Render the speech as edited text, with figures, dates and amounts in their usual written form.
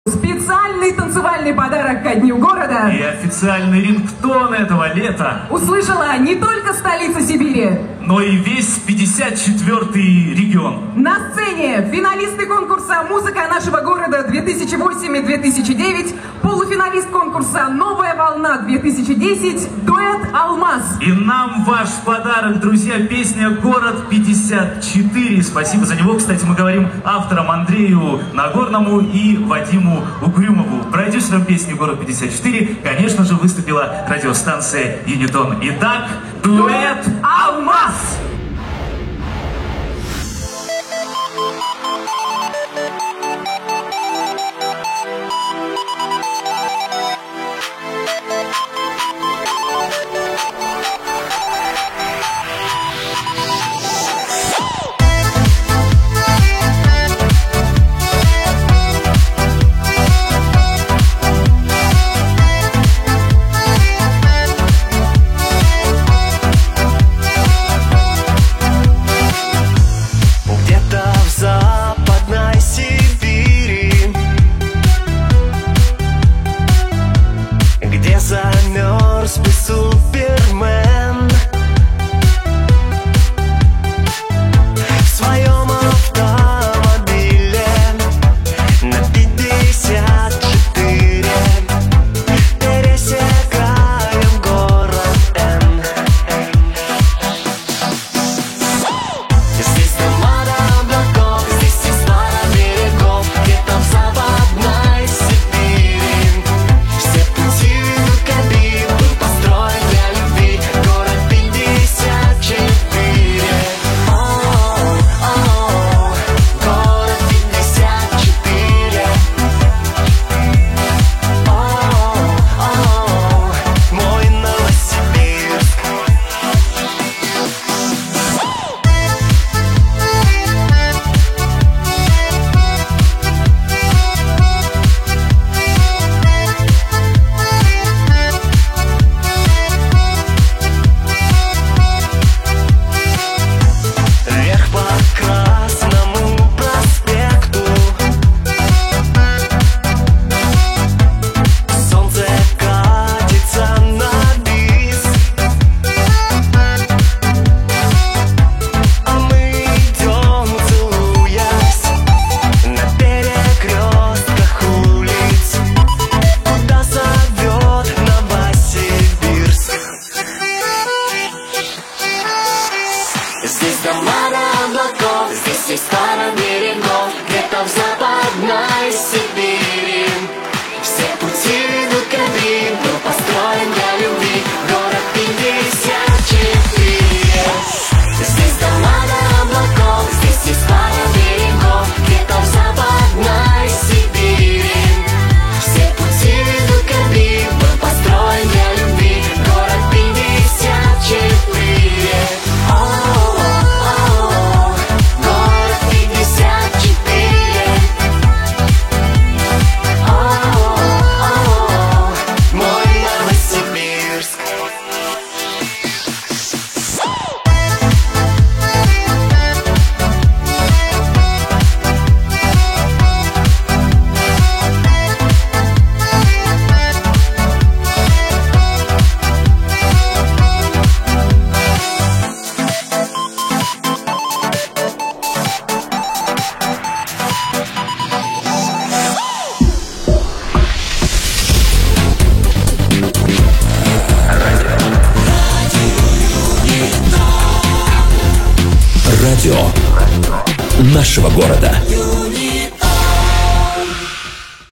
Специальный танцевальный подарок ко Дню города и официальный рингтон этого лета услышала не только столица Сибири, но и весь 54-й регион. На сцене финалисты конкурса «Музыка нашего города» 2008 и 2009, полуфиналист конкурса «Новая волна-2010», дуэт «Алмаз». И нам ваш подарок, друзья, песня «Город 54». Спасибо за него, кстати, мы говорим авторам Андрею Нагорному и Вадиму Угрюмову. Продюсером песни «Город 54», конечно же, выступила радиостанция «Юнитон». Итак, дуэт «Алмаз». Замерз бы Супермен в своем автомобиле на 54. Пересекаем город Н. Здесь дома до облаков, здесь есть пара берегов, где-то в Западной Сибири. Все пути был построен для любви, город 54. Город 54. Мой Новосибирск. Вверх по Красному проспекту солнце катится на бис, а мы идем, целуясь на перекрестках улиц, куда зовет Новосибирск. Здесь дома до облаков, здесь есть пара берегов, где-то в Западной Сибири. Все пути ведут к Рим, был построен для любви, город 54. Здесь дома до облаков, здесь есть пара берегов, где-то в Западной Сибири. Все пути ведут к Рим, был построен для любви, город 54. Город 54. Мой Новосибирск. Радио нашего города.